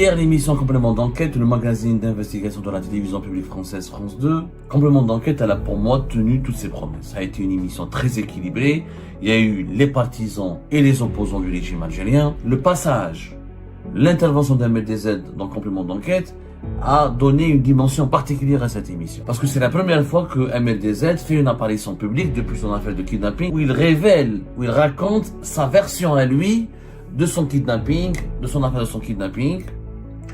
Hier, l'émission Complément d'enquête, le magazine d'investigation de la télévision publique française France 2, Complément d'enquête, elle a pour moi tenu toutes ses promesses. Ça a été une émission très équilibrée. Il y a eu les partisans et les opposants du régime algérien. Le passage, l'intervention d'MLDZ dans Complément d'enquête a donné une dimension particulière à cette émission. Parce que c'est la première fois que MLDZ fait une apparition publique depuis son affaire de kidnapping où il révèle, où il raconte sa version à lui de son kidnapping, de son affaire de son kidnapping,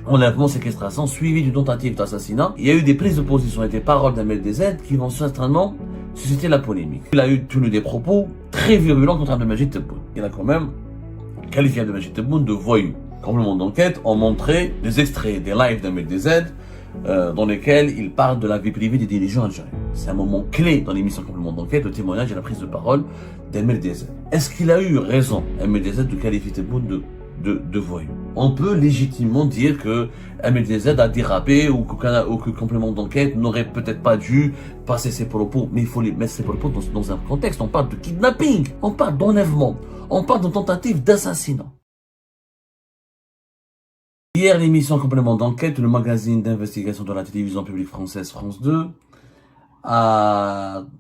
enlèvement, séquestration, suivi d'une tentative d'assassinat. Il y a eu des prises de position et des paroles d'MLDZ qui vont certainement susciter la polémique. Il a tenu des propos très virulents contre Abdelmajid Tebboune. Il a quand même qualifié Abdelmajid Tebboune de voyou. Complément d'enquête ont montré des extraits des lives d'MLDZ dans lesquels il parle de la vie privée des dirigeants algériens. C'est un moment clé dans l'émission Complément d'enquête, le témoignage et la prise de parole d'MLDZ. Est-ce qu'il a eu raison, MLDZ, de qualifier Tebboune de voyou? On peut légitimement dire que MLDZ a dérapé ou que Complément d'enquête n'aurait peut-être pas dû passer ses propos, mais il faut les mettre ses propos dans un contexte. On parle de kidnapping, on parle d'enlèvement, on parle de tentative d'assassinat. Hier, l'émission Complément d'enquête, le magazine d'investigation de la télévision publique française France 2,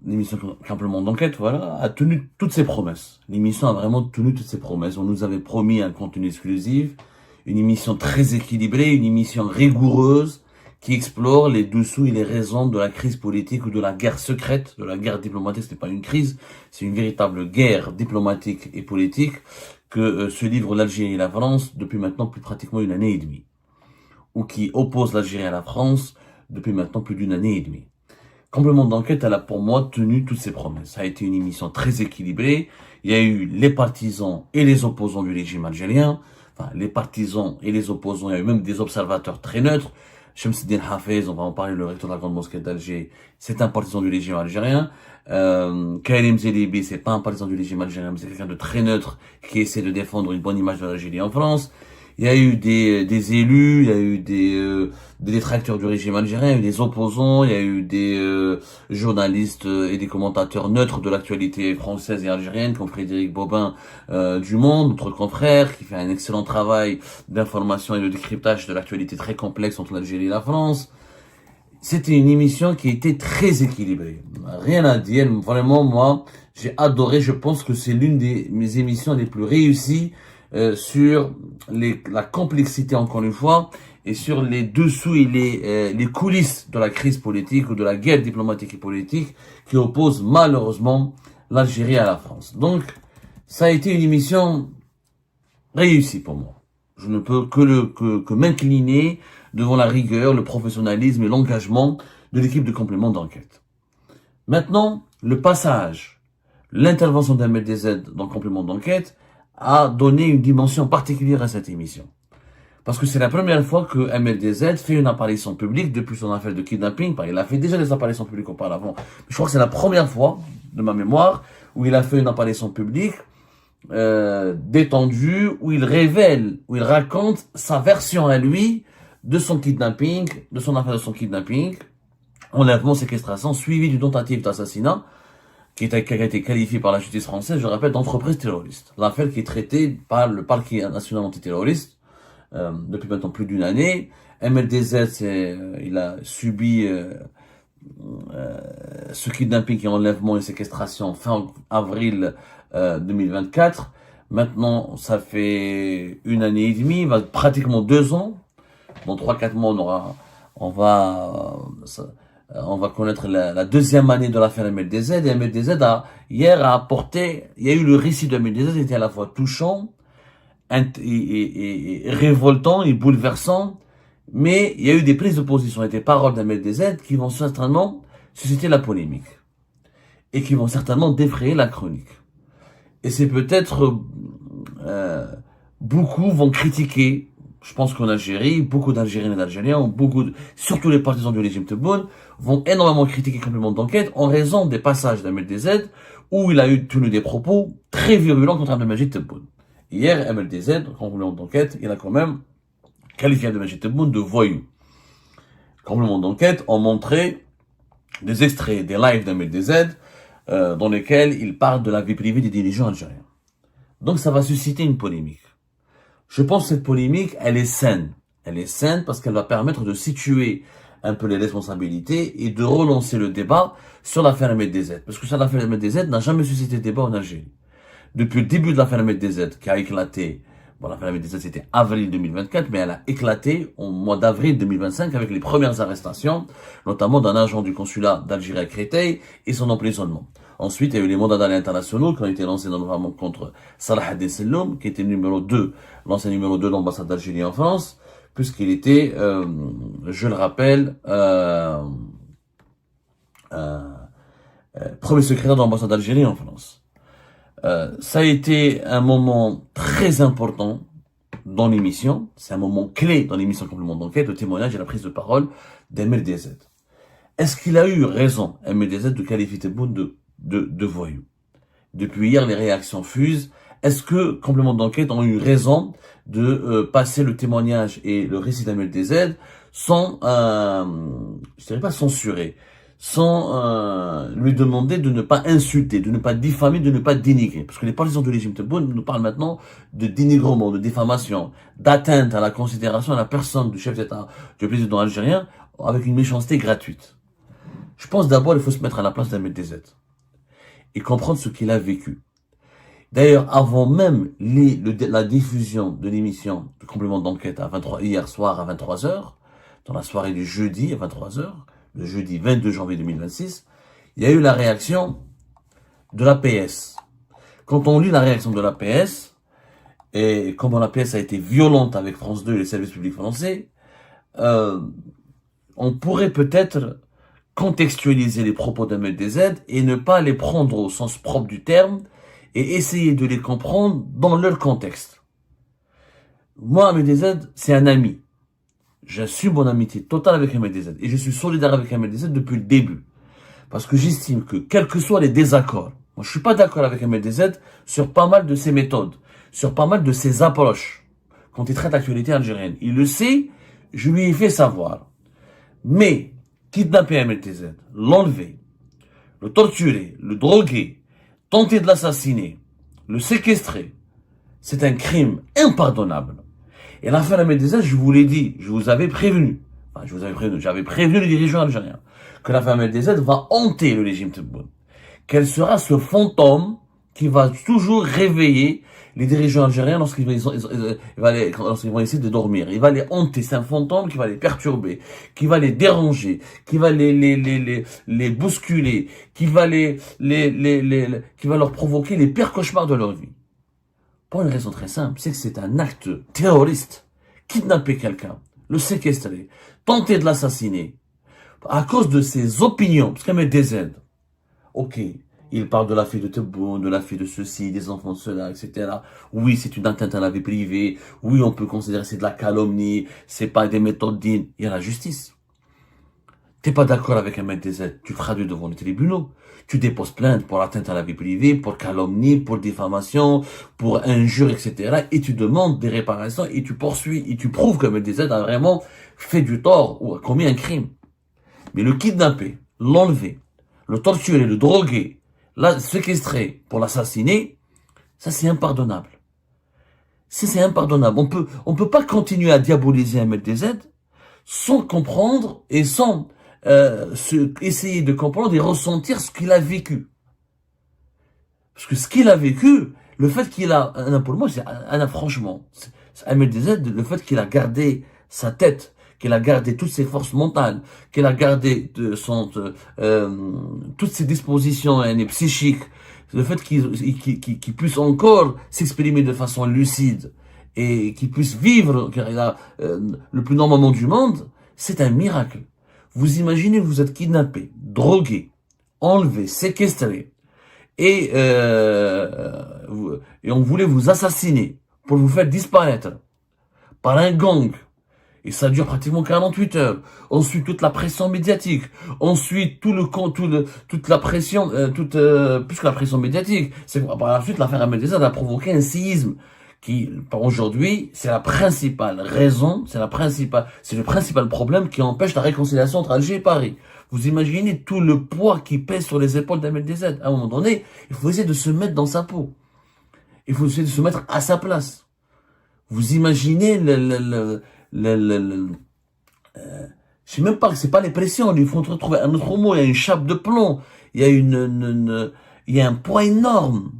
l'émission Complément d'enquête, voilà, a tenu toutes ses promesses. L'émission a vraiment tenu toutes ses promesses. On nous avait promis un contenu exclusif, une émission très équilibrée, une émission rigoureuse qui explore les dessous et les raisons de la crise politique ou de la guerre secrète, de la guerre diplomatique. Ce n'est pas une crise, c'est une véritable guerre diplomatique et politique que se livrent l'Algérie et la France depuis maintenant plus pratiquement une année et demie, ou qui oppose l'Algérie à la France depuis maintenant plus d'une année et demie. Complément d'enquête, elle a pour moi tenu toutes ses promesses. Ça a été une émission très équilibrée. Il y a eu les partisans et les opposants du régime algérien. Enfin, les partisans et les opposants, il y a eu même des observateurs très neutres. Shamsuddin Hafez, on va en parler, le recteur de la Grande Mosquée d'Alger, c'est un partisan du régime algérien. Karim Zelibi, c'est pas un partisan du régime algérien, mais c'est quelqu'un de très neutre qui essaie de défendre une bonne image de l'Algérie en France. Il y a eu des élus, il y a eu des détracteurs du régime algérien, il y a eu des opposants, il y a eu des journalistes et des commentateurs neutres de l'actualité française et algérienne, comme Frédéric Bobin du Monde, notre confrère, qui fait un excellent travail d'information et de décryptage de l'actualité très complexe entre l'Algérie et la France. C'était une émission qui était très équilibrée. Rien à dire, vraiment, moi, j'ai adoré, je pense que c'est l'une de mes émissions les plus réussies sur la complexité, encore une fois, et sur les dessous et les coulisses de la crise politique ou de la guerre diplomatique et politique qui oppose malheureusement l'Algérie à la France. Donc, ça a été une émission réussie pour moi. Je ne peux que m'incliner devant la rigueur, le professionnalisme et l'engagement de l'équipe de Complément d'enquête. Maintenant, le passage, l'intervention d'MLDZ dans Complément d'enquête a donné une dimension particulière à cette émission. Parce que c'est la première fois que MLDZ fait une apparition publique depuis son affaire de kidnapping. Il a fait déjà des apparitions publiques auparavant. Je crois que c'est la première fois, de ma mémoire, où il a fait une apparition publique détendue, où il révèle, où il raconte sa version à lui de son kidnapping, de son affaire de son kidnapping, enlèvement, séquestration, suivi d'une tentative d'assassinat, qui a été qualifié par la justice française, je rappelle, d'entreprise terroriste. L'affaire qui est traitée par le parquet national antiterroriste depuis maintenant plus d'une année. MLDZ, il a subi ce kidnapping et enlèvement et séquestration fin avril 2024. Maintenant, ça fait une année et demie, pratiquement 2 ans. Dans 3-4 mois, on va connaître la deuxième année de l'affaire MLDZ. Et MLDZ hier a apporté, il y a eu le récit de MLDZ, il était à la fois touchant, et révoltant et bouleversant, mais il y a eu des prises de position et des paroles d'MLDZ qui vont certainement susciter la polémique et qui vont certainement défrayer la chronique. Et c'est peut-être beaucoup vont critiquer. Je pense qu'en Algérie, beaucoup d'Algériennes et d'Algériens, surtout les partisans du régime Tebboune, vont énormément critiquer Complément d'enquête en raison des passages d'MLDZ où il a tenu des propos très virulents contre Abdelmajid Tebboune. Hier, MLDZ, Complément d'enquête, il a quand même qualifié Abdelmajid Tebboune de voyou. Complément d'enquête ont montré des extraits des lives d'MLDZ dans lesquels il parle de la vie privée des dirigeants algériens. Donc ça va susciter une polémique. Je pense que cette polémique, elle est saine, Elle est saine parce qu'elle va permettre de situer un peu les responsabilités et de relancer le débat sur l'affaire MDZ. Parce que sur l'affaire MDZ n'a jamais suscité débat en Algérie. Depuis le début de l'affaire MDZ qui a éclaté, bon, l'affaire MDZ c'était avril 2024, mais elle a éclaté au mois d'avril 2025 avec les premières arrestations, notamment d'un agent du consulat d'Algérie à Créteil et son emprisonnement. Ensuite, il y a eu les mandats d'arrêt internationaux qui ont été lancés notamment contre Salah ad-Din Selloum, qui était l'ancien numéro 2 de l'ambassade d'Algérie en France, puisqu'il était, je le rappelle, premier secrétaire de l'ambassade d'Algérie en France. Ça a été un moment très important dans l'émission. C'est un moment clé dans l'émission Complément d'enquête, le témoignage et la prise de parole d'MLDZ. Est-ce qu'il a eu raison, MLDZ, de qualifier Tebboune de voyou? Depuis hier, les réactions fusent. Est-ce que Complément d'enquête ont eu raison de passer le témoignage et le récit d'MLDZ sans, je dirais pas censurer, sans lui demander de ne pas insulter, de ne pas diffamer, de ne pas dénigrer. Parce que les partisans du régime Tebboune nous parlent maintenant de dénigrement, de diffamation, d'atteinte à la considération, à la personne du chef d'État, du président algérien, avec une méchanceté gratuite. Je pense d'abord qu'il faut se mettre à la place d'MLDZ et comprendre ce qu'il a vécu. D'ailleurs, avant même la diffusion de l'émission de Complément d'enquête hier soir à 23h, dans la soirée du jeudi à 23h, le jeudi 22 janvier 2026, il y a eu la réaction de l'APS. Quand on lit la réaction de l'APS, et comment l'APS a été violente avec France 2 et les services publics français, on pourrait peut-être contextualiser les propos d'MLDZ et ne pas les prendre au sens propre du terme et essayer de les comprendre dans leur contexte. Moi, MLDZ, c'est un ami. J'assume mon amitié totale avec MLDZ et je suis solidaire avec MLDZ depuis le début. Parce que j'estime que, quels que soient les désaccords, moi je suis pas d'accord avec MLDZ sur pas mal de ses méthodes, sur pas mal de ses approches quand il traite l'actualité algérienne. Il le sait, je lui ai fait savoir. Mais, kidnapper MLDZ, l'enlever, le torturer, le droguer, tenter de l'assassiner, le séquestrer, c'est un crime impardonnable. Et l'affaire MLDZ, je vous l'ai dit, je vous avais prévenu, j'avais prévenu les dirigeants algériens, que l'affaire MLDZ va hanter le régime Tebboune, qu'elle sera ce fantôme qui va toujours réveiller les dirigeants algériens lorsqu'ils vont essayer de dormir. Il va les hanter, c'est un fantôme qui va les perturber, qui va les déranger, qui va les bousculer, qui va qui va leur provoquer les pires cauchemars de leur vie. Pour une raison très simple, c'est que c'est un acte terroriste. Kidnapper quelqu'un, le séquestrer, tenter de l'assassiner, à cause de ses opinions, parce qu'elle met des aides. Ok, il parle de la fille de Tebboune, de la fille de ceci, des enfants de cela, etc. Oui, c'est une atteinte à la vie privée. Oui, on peut considérer que c'est de la calomnie, c'est pas des méthodes dignes. Il y a la justice. T'es pas d'accord avec un MLDZ, tu traduis devant les tribunaux. Tu déposes plainte pour atteinte à la vie privée, pour calomnie, pour diffamation, pour injure, etc. Et tu demandes des réparations et tu poursuis et tu prouves que MLDZ a vraiment fait du tort ou a commis un crime. Mais le kidnapper, l'enlever, le torturer, le droguer, le séquestrer pour l'assassiner, ça c'est impardonnable. C'est impardonnable. On peut pas continuer à diaboliser MLDZ sans comprendre et sans essayer de comprendre et ressentir ce qu'il a vécu. Parce que ce qu'il a vécu, le fait qu'il a, pour moi, franchement, MLDZ, le fait qu'il a gardé sa tête, qu'il a gardé toutes ses forces mentales, qu'il a gardé toutes ses dispositions psychiques, le fait qu'il puisse encore s'exprimer de façon lucide et qu'il puisse vivre le plus normalement du monde, c'est un miracle. Vous imaginez, vous êtes kidnappé, drogué, enlevé, séquestré, et on voulait vous assassiner pour vous faire disparaître par un gang. Et ça dure pratiquement 48 heures. Ensuite, toute la pression médiatique. Ensuite, toute la pression, plus que la pression médiatique. C'est par la suite, l'affaire MLDZ a provoqué un séisme qui, aujourd'hui, c'est la principale raison, c'est le principal problème qui empêche la réconciliation entre Alger et Paris. Vous imaginez tout le poids qui pèse sur les épaules d'MLDZ. À un moment donné, il faut essayer de se mettre dans sa peau. Il faut essayer de se mettre à sa place. Vous imaginez je sais même pas que c'est pas les pressions, il faut retrouver un autre mot, il y a une chape de plomb, il y a il y a un poids énorme.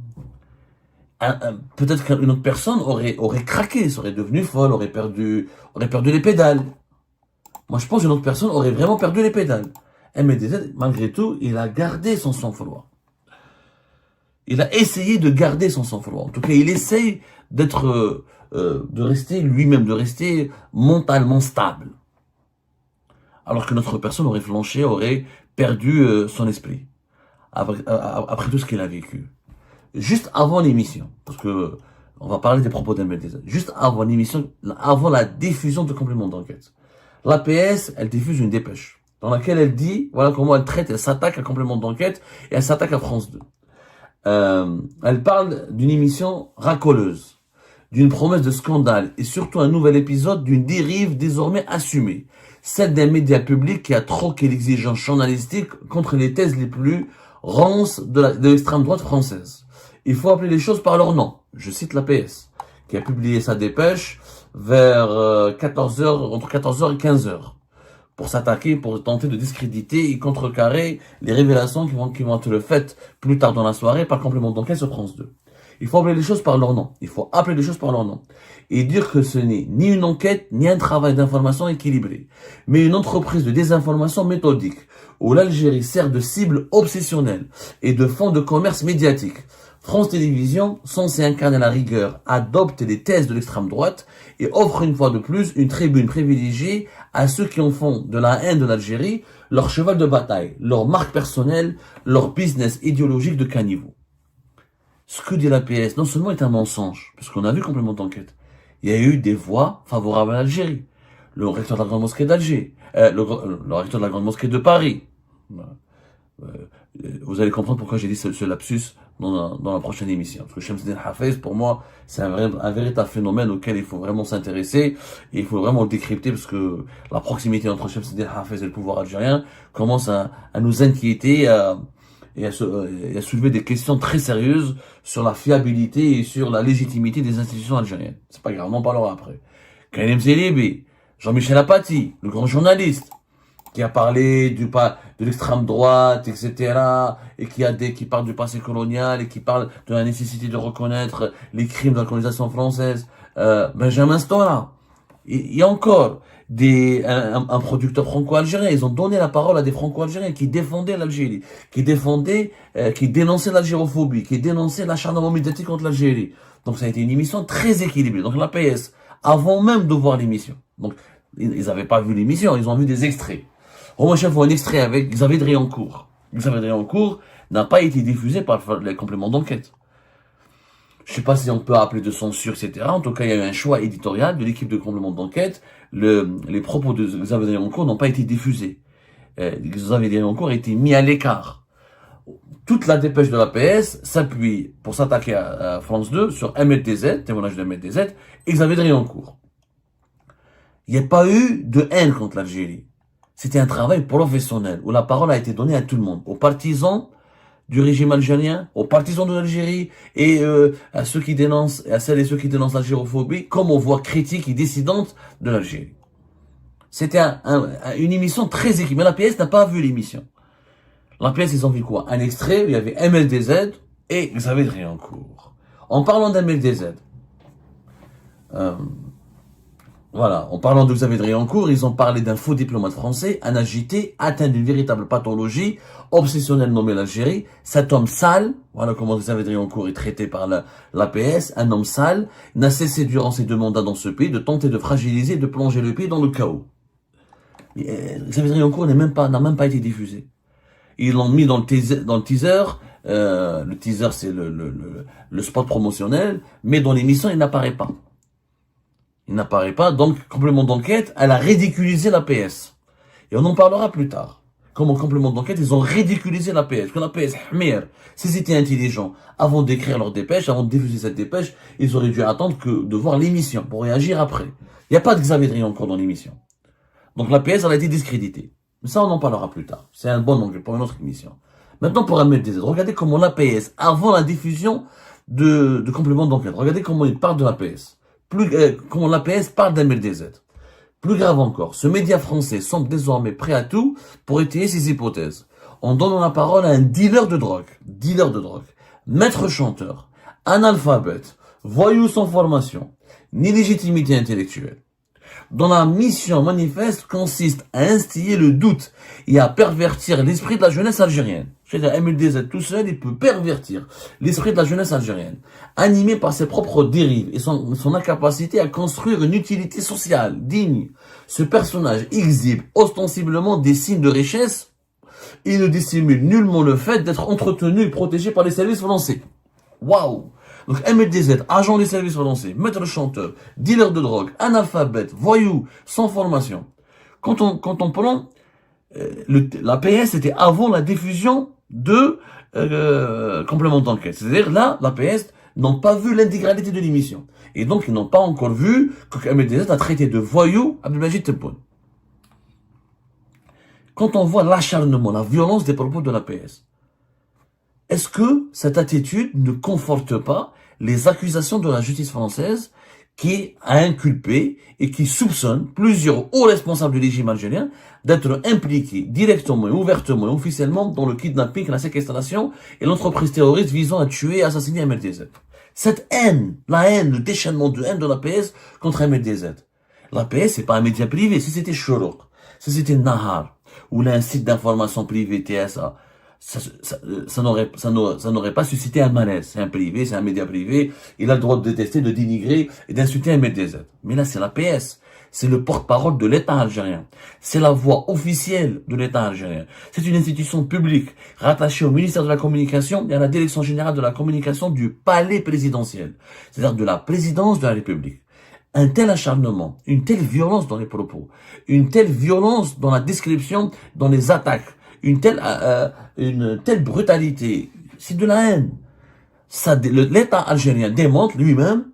Peut-être qu'une autre personne aurait craqué, serait devenue folle, aurait perdu les pédales. Moi, je pense qu'une autre personne aurait vraiment perdu les pédales. MLDZ, malgré tout, il a gardé son sang-froid. Il a essayé de garder son sang-froid. En tout cas, il essaye de rester lui-même, de rester mentalement stable. Alors que notre personne aurait flanché, aurait perdu son esprit. Après tout ce qu'il a vécu. Juste avant l'émission, parce que on va parler des propos d'MLDZ, juste avant l'émission, avant la diffusion de complément d'enquête, l'APS, elle diffuse une dépêche, dans laquelle elle dit, voilà comment elle traite, elle s'attaque à complément d'enquête, et elle s'attaque à France 2. Elle parle d'une émission racoleuse, d'une promesse de scandale, et surtout un nouvel épisode d'une dérive désormais assumée, celle d'un média public qui a troqué l'exigence journalistique contre les thèses les plus rances de l'extrême droite française. Il faut appeler les choses par leur nom. Je cite l'APS, qui a publié sa dépêche vers 14h, entre 14h et 15h, pour s'attaquer, pour tenter de discréditer et contrecarrer les révélations qui vont être faites plus tard dans la soirée par complément d'enquête sur France 2. Il faut appeler les choses par leur nom. Il faut appeler les choses par leur nom. Et dire que ce n'est ni une enquête, ni un travail d'information équilibré, mais une entreprise de désinformation méthodique, où l'Algérie sert de cible obsessionnelle et de fonds de commerce médiatique. France Télévisions, censée incarner la rigueur, adopte les thèses de l'extrême droite et offre une fois de plus une tribune privilégiée à ceux qui en font de la haine de l'Algérie leur cheval de bataille, leur marque personnelle, leur business idéologique de caniveau. Ce que dit l'APS, non seulement est un mensonge, parce qu'on a vu complément d'enquête, il y a eu des voix favorables à l'Algérie. Le recteur de la Grande Mosquée d'Alger, le recteur de la Grande Mosquée de Paris. Vous allez comprendre pourquoi j'ai dit ce lapsus dans la prochaine émission. Parce que Shamsuddin Hafez, pour moi, c'est un véritable phénomène auquel il faut vraiment s'intéresser et il faut vraiment le décrypter parce que la proximité entre Shamsuddin Hafez et le pouvoir algérien commence à nous inquiéter et à soulever des questions très sérieuses sur la fiabilité et sur la légitimité des institutions algériennes. C'est pas grave, on en parlera après. Karim Zelibi, Jean-Michel Apathy, le grand journaliste, qui a parlé de l'extrême droite, etc., et qui parle du passé colonial, et qui parle de la nécessité de reconnaître les crimes de la colonisation française. Benjamin Stora. Il y a encore un producteur franco-algérien. Ils ont donné la parole à des franco-algériens qui défendaient l'Algérie, qui dénonçaient l'algérophobie, qui dénonçaient l'acharnement médiatique contre l'Algérie. Donc ça a été une émission très équilibrée. Donc l'APS, avant même de voir l'émission, donc ils n'avaient pas vu l'émission, ils ont vu des extraits. Romain Chef voit un extrait avec Xavier Driancourt. Xavier Driancourt n'a pas été diffusé par les compléments d'enquête. Je sais pas si on peut appeler de censure, etc. En tout cas, il y a eu un choix éditorial de l'équipe de complément d'enquête. Les propos de Xavier Driancourt n'ont pas été diffusés. Xavier Driancourt a été mis à l'écart. Toute la dépêche de l'APS s'appuie pour s'attaquer à France 2 sur MLDZ, témoignage de MLDZ, et Xavier Driancourt. Il n'y a pas eu de haine contre l'Algérie. C'était un travail professionnel où la parole a été donnée à tout le monde, aux partisans du régime algérien, aux partisans de l'Algérie et à ceux qui dénoncent, à celles et ceux qui dénoncent l'algérophobie, comme aux voix critiques et dissidentes de l'Algérie. C'était une émission très équilibrée. Mais l'APS n'a pas vu l'émission. L'APS, ils ont vu quoi? Un extrait où il y avait MLDZ et Xavier Driancourt. En parlant d'MLDZ, voilà, en parlant de Xavier Driancourt, ils ont parlé d'un faux diplomate français, un agité, atteint d'une véritable pathologie, obsessionnel nommé l'Algérie. Cet homme sale, voilà comment Xavier Driancourt est traité par l'APS, un homme sale, n'a cessé durant ses 2 mandats dans ce pays de tenter de fragiliser, de plonger le pays dans le chaos. Xavier Driancourt n'a même pas été diffusé. Ils l'ont mis dans le teaser, le teaser c'est le spot promotionnel, mais dans l'émission il n'apparaît pas. Il n'apparaît pas, donc complément d'enquête, elle a ridiculisé l'APS. Et on en parlera plus tard. Comme en complément d'enquête, ils ont ridiculisé l'APS. Que l'APS, s'ils étaient intelligents, avant d'écrire leur dépêche, avant de diffuser cette dépêche, ils auraient dû attendre de voir l'émission pour réagir après. Il n'y a pas de Xavier Driancourt dans l'émission. Donc l'APS, elle a été discréditée. Mais ça, on en parlera plus tard. C'est un bon angle pour une autre émission. Maintenant, pour MLDZ, regardez comment l'APS, avant la diffusion de complément d'enquête, regardez comment il parle de l'APS. Comment l'APS parle d'MLDZ. Plus grave encore, ce média français semble désormais prêt à tout pour étayer ses hypothèses. En donnant la parole à un dealer de drogue, maître chanteur, analphabète, voyou sans formation, ni légitimité intellectuelle, dont la mission manifeste consiste à instiller le doute et à pervertir l'esprit de la jeunesse algérienne. C'est-à-dire, MLDZ tout seul, il peut pervertir l'esprit de la jeunesse algérienne, animé par ses propres dérives et son incapacité à construire une utilité sociale digne. Ce personnage exhibe ostensiblement des signes de richesse et ne dissimule nullement le fait d'être entretenu et protégé par les services français. Waouh! Donc MLDZ, agent des services français, maître chanteur, dealer de drogue, analphabète, voyou, sans formation. Quand on prend la PS, c'était avant la diffusion de complément d'enquête. C'est-à-dire là, la PS n'ont pas vu l'intégralité de l'émission. Et donc, ils n'ont pas encore vu que MLDZ a traité de voyou Abdelmajid Tebboune. Quand on voit l'acharnement, la violence des propos de la PS, est-ce que cette attitude ne conforte pas les accusations de la justice française qui a inculpé et qui soupçonne plusieurs hauts responsables du régime algérien d'être impliqués directement, ouvertement et officiellement dans le kidnapping, la séquestration et l'entreprise terroriste visant à tuer et assassiner MLDZ. Cette haine, la haine, le déchaînement de haine de l'APS contre MLDZ. L'APS, c'est pas un média privé. Si c'était Chorouk, si c'était Nahar, ou un site d'information privé TSA, ça n'aurait pas suscité un malaise. C'est un privé, c'est un média privé. Il a le droit de détester, de dénigrer et d'insulter un MLDZ. Mais là, c'est l'APS. C'est le porte-parole de l'État algérien. C'est la voix officielle de l'État algérien. C'est une institution publique rattachée au ministère de la Communication et à la Direction générale de la communication du palais présidentiel. C'est-à-dire de la présidence de la République. Un tel acharnement, une telle violence dans les propos, une telle violence dans la description, dans les attaques, une telle brutalité, c'est de la haine. L'État algérien démontre lui-même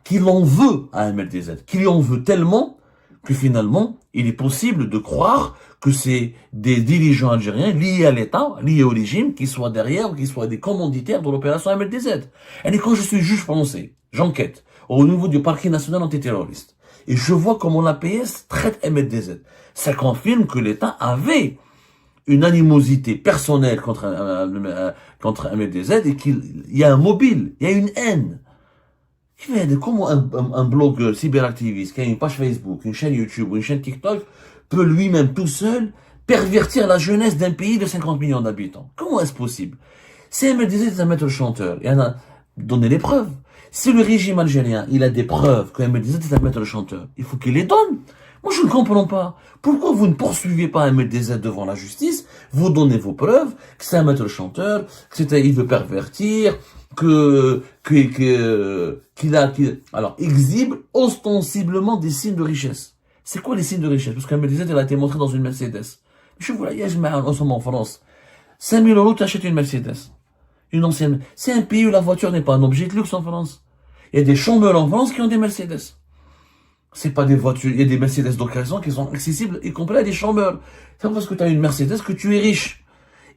qu'il en veut à MLDZ, qu'il en veut tellement que finalement, il est possible de croire que c'est des dirigeants algériens liés à l'État, liés au régime, qui soient derrière ou qui soient des commanditaires de l'opération MLDZ. Et quand je suis juge français, j'enquête au niveau du parquet national antiterroriste, et je vois comment l'APS traite MLDZ. Ça confirme que l'État avait une animosité personnelle contre MLDZ et qu'il y a un mobile, il y a une haine. Comment un blog cyberactiviste qui a une page Facebook, une chaîne YouTube ou une chaîne TikTok peut lui-même tout seul pervertir la jeunesse d'un pays de 50 millions d'habitants? Comment est-ce possible? Si MLDZ est un maître chanteur, il en a donné les preuves. Si le régime algérien, il a des preuves que MLDZ est un maître chanteur, il faut qu'il les donne. Moi, je ne comprends pas. Pourquoi vous ne poursuivez pas MLDZ devant la justice? Vous donnez vos preuves que c'est un maître chanteur, il veut pervertir, alors, exhibe ostensiblement des signes de richesse. C'est quoi les signes de richesse? Parce qu'MLDZ, elle a été montrée dans une Mercedes. Je vous voyais, en France. 5 000 euros, tu achètes une Mercedes. Une ancienne. C'est un pays où la voiture n'est pas un objet de luxe en France. Il y a des chômeurs en France qui ont des Mercedes. C'est pas des voitures, il y a des Mercedes d'occasion qui sont accessibles, y compris à des chômeurs. C'est pas parce que tu as une Mercedes que tu es riche.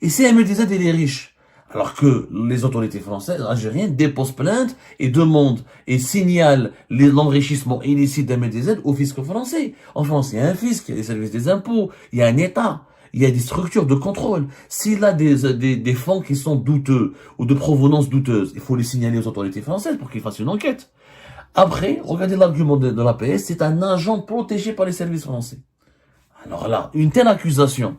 Et si MLDZ, elle est riche. Alors que les autorités françaises, algériennes, déposent plainte et demandent et signalent l'enrichissement illicite d'MLDZ au fisc français. En France, il y a un fisc, il y a des services des impôts, il y a un État, il y a des structures de contrôle. S'il a des fonds qui sont douteux ou de provenance douteuse, il faut les signaler aux autorités françaises pour qu'ils fassent une enquête. Après, regardez l'argument de l'APS, c'est un agent protégé par les services français. Alors là, une telle accusation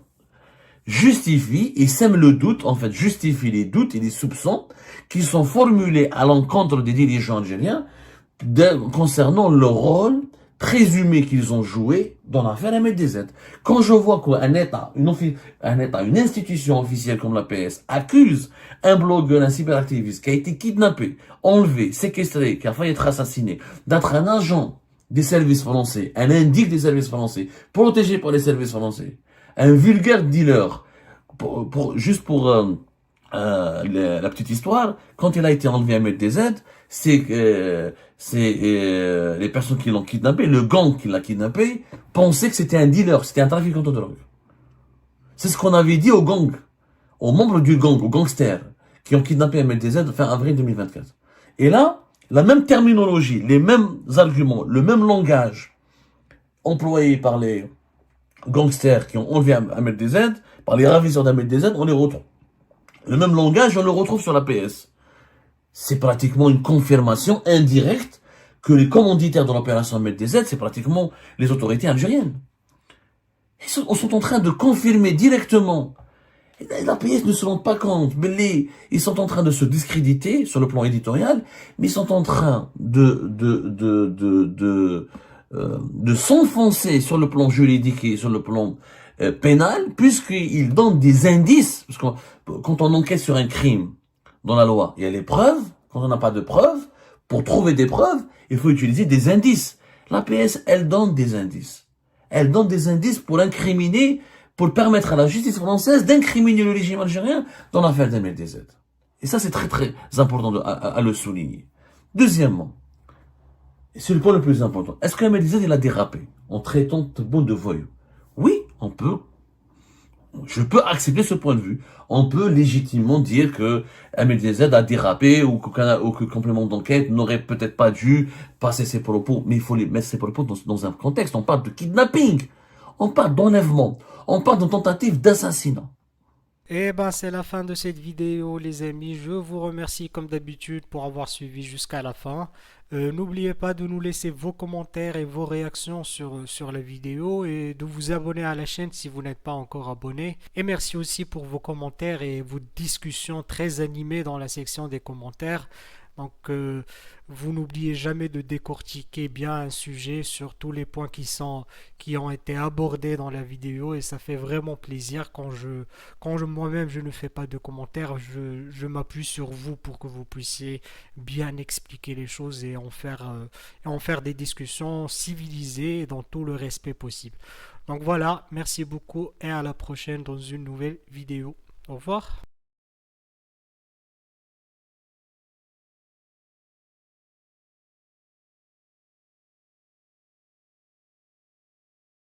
justifie et sème le doute, en fait, justifie les doutes et les soupçons qui sont formulés à l'encontre des dirigeants algériens concernant le rôle présumé qu'ils ont joué dans l'affaire MLDZ. Quand je vois qu'un État, une institution officielle comme l'APS accuse un blogueur, un cyberactiviste qui a été kidnappé, enlevé, séquestré, qui a failli être assassiné, d'être un agent des services français, un indique des services français, protégé par les services français, un vulgaire dealer, juste pour la petite histoire, quand il a été enlevé à MLDZ, c'est les personnes qui l'ont kidnappé, le gang qui l'a kidnappé, pensaient que c'était un dealer, c'était un trafiquant de drogue. C'est ce qu'on avait dit au gang, aux membres du gang, aux gangsters, qui ont kidnappé MLDZ fin avril 2024. Et là, la même terminologie, les mêmes arguments, le même langage, employés par les gangsters qui ont enlevé Ahmed DZ, par les ravisseurs d'Ahmed DZ, on les retrouve. Le même langage, on le retrouve sur la PS. C'est pratiquement une confirmation indirecte que les commanditaires de l'opération Ahmed DZ, c'est pratiquement les autorités algériennes. Ils sont en train de confirmer directement. La PS ne se rend pas compte, mais ils sont en train de se discréditer sur le plan éditorial, mais ils sont en train de s'enfoncer sur le plan juridique et sur le plan pénal, puisqu'ils donnent des indices. Parce que quand on enquête sur un crime dans la loi, il y a les preuves. Quand on n'a pas de preuves, pour trouver des preuves, il faut utiliser des indices. La PS, elle donne des indices. Elle donne des indices pour incriminer, pour permettre à la justice française d'incriminer le régime algérien dans l'affaire d'Ahmed DZ. Et ça, c'est très très important à le souligner. Deuxièmement, et c'est le point le plus important, est-ce qu'Ahmed DZ, il a dérapé en traitant Tebboune de voyou? Oui, je peux accepter ce point de vue. On peut légitimement dire que Ahmed DZ a dérapé ou que complément d'enquête n'aurait peut-être pas dû passer ses propos, mais il faut les mettre ses propos dans un contexte. On parle de kidnapping, on parle d'enlèvement, on parle d'une tentative d'assassinat. Et ben c'est la fin de cette vidéo les amis, je vous remercie comme d'habitude pour avoir suivi jusqu'à la fin. N'oubliez pas de nous laisser vos commentaires et vos réactions sur la vidéo et de vous abonner à la chaîne si vous n'êtes pas encore abonné. Et merci aussi pour vos commentaires et vos discussions très animées dans la section des commentaires. Donc, vous n'oubliez jamais de décortiquer bien un sujet sur tous les points qui ont été abordés dans la vidéo et ça fait vraiment plaisir quand moi-même je ne fais pas de commentaires, je m'appuie sur vous pour que vous puissiez bien expliquer les choses et en faire des discussions civilisées et dans tout le respect possible. Donc voilà, merci beaucoup et à la prochaine dans une nouvelle vidéo. Au revoir.